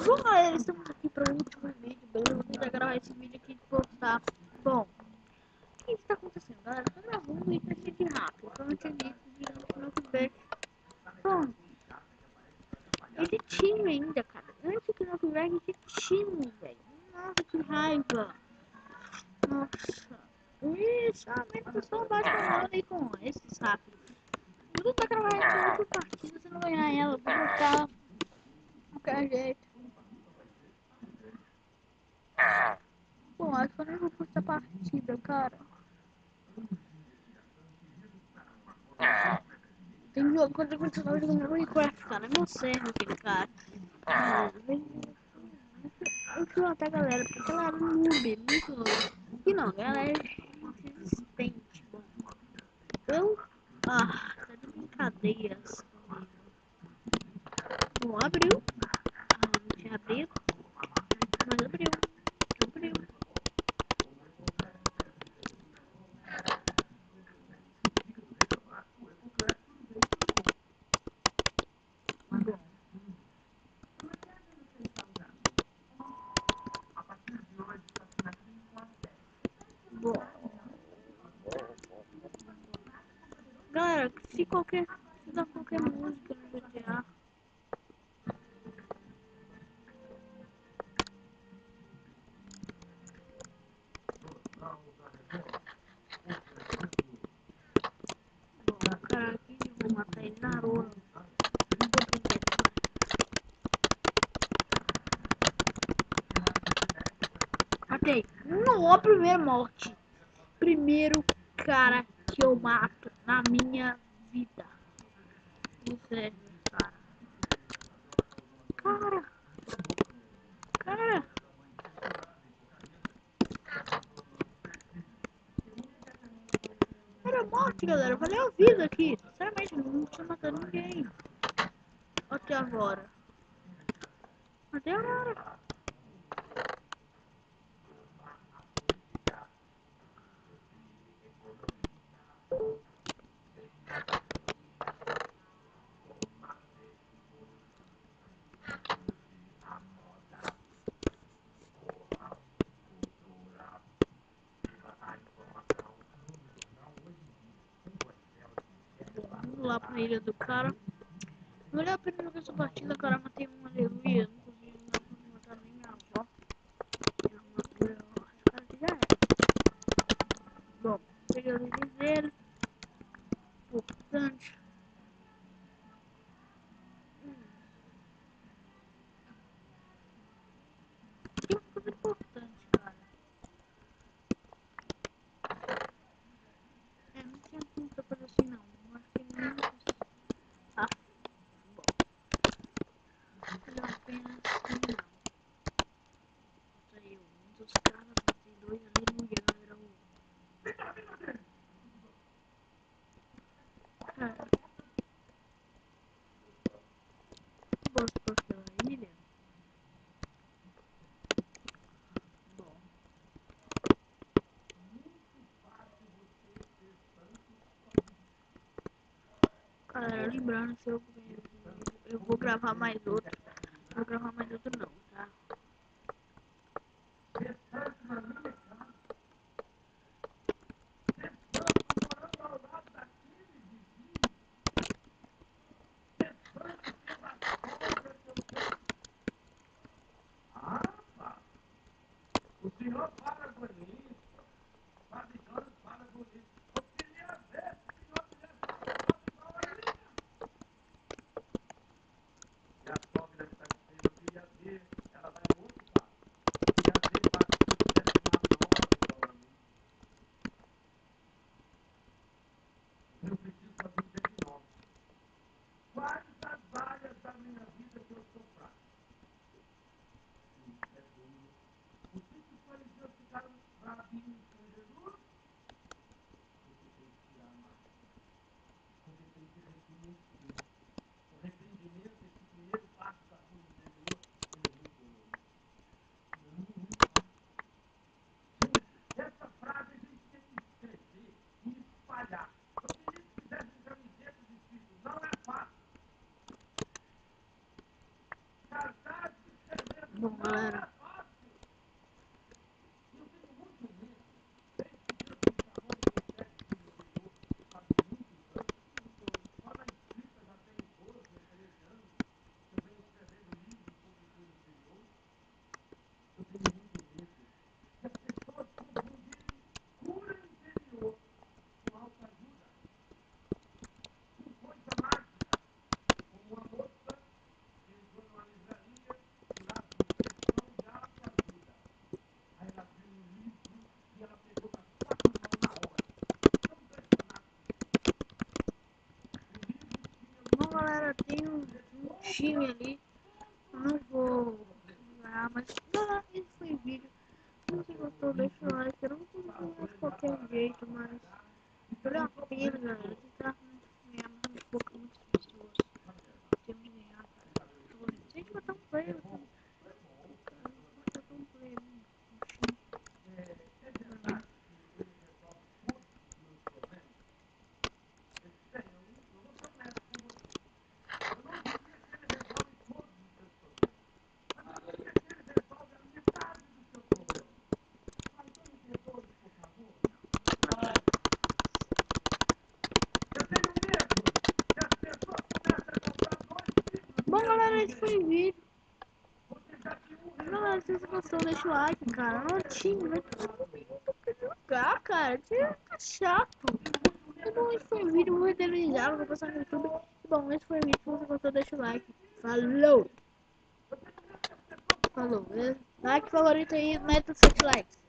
Galera, estamos aqui para o último vídeo, beleza? Eu vou tentar gravar esse vídeo aqui e postar. Bom, o que está acontecendo, galera? Eu tô gravando um vídeo assim de rápido, então eu tinha dito de não ver. Bom, esse time ainda, cara, antes que não tiver esse time, velho. Nossa, que raiva. Nossa. Isso, aumenta só o Barcelona aí com esse saco. Vou tentar gravar essa outra partida, se não ganhar ela, vou botar qualquer jeito. Bom, acho que eu nem vou postar partida, cara. Tem jogo contra o jogo no Minecraft, cara. Meu servo aquele cara. Eu fui até galera, porque ela era um noob, muito noob. E não, galera resistente, bom. Eu. Tá de brincadeiras comigo. Bom, abriu. Não tinha abrido. Mas abriu. Abriu. Bom. Galera, se dá qualquer música no GTA. Bom, cara, aqui eu vou matar ele na rola. Matei. Não, a primeira morte. Primeiro cara que eu mato na minha vida. Sério, cara. Cara. Era morte, galera. Valeu a vida aqui. Sinceramente, não tinha matado ninguém. Até agora. Até agora. Vamos lá pra ilha do cara. Valeu a pena jogar essa partida, cara. Matei um aleluia. Não consegui matar nem minha avó. Cara, que já era. Bom, peguei os itens dele. Importante. Que coisa importante, cara. Não tinha muita coisa assim, não. Acho que nem. Ah, bom. Valeu a pena terminar. Matei um dos caras, matei dois aleluia, galera. Cara, posso postar na ilha? Bom. Galera, lembrando, se eu vou gravar mais outro. Vou gravar mais outro não, tá? Bom, galera. Bom, galera, tem um time ali. Eu não vou ganhar, mas galera, esse foi o vídeo. Se você gostou, deixa o like. Eu não vou ganhar de qualquer jeito, mas vale a pena, galera. Tentar ganhar mais um pouco, muitas pessoas. Temos que ganhar, cara. Se a gente botar um player, botar um player no time. Bom, galera, esse foi o vídeo. Galera, se você gostou, deixa o like, cara. Não, time, vai jogar, cara. Time tá chato. Bom, esse foi o vídeo. Vou eternizar, vou postar no YouTube. Bom, esse foi o vídeo. Se você gostou, deixa o like. Falou! Falou. Like, favorito aí, meta 7 likes.